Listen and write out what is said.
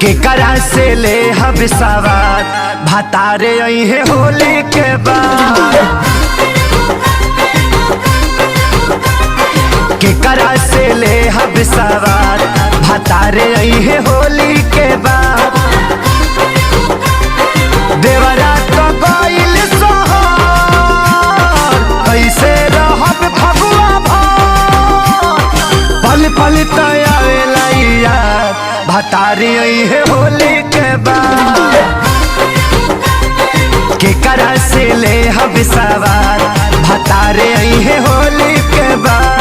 केकरा से ले हब सवार भतारे आई है होली के बाद। केकरा से ले हब सवार भतारे आई है होली के बाद। देवरा तो गइल सोहर कैसे रहब फगुआ भर पल पल तयावेला याद भतारे आई है होली के बाद। केकरा से ले हब सवार भतारे आई है होली के बाद।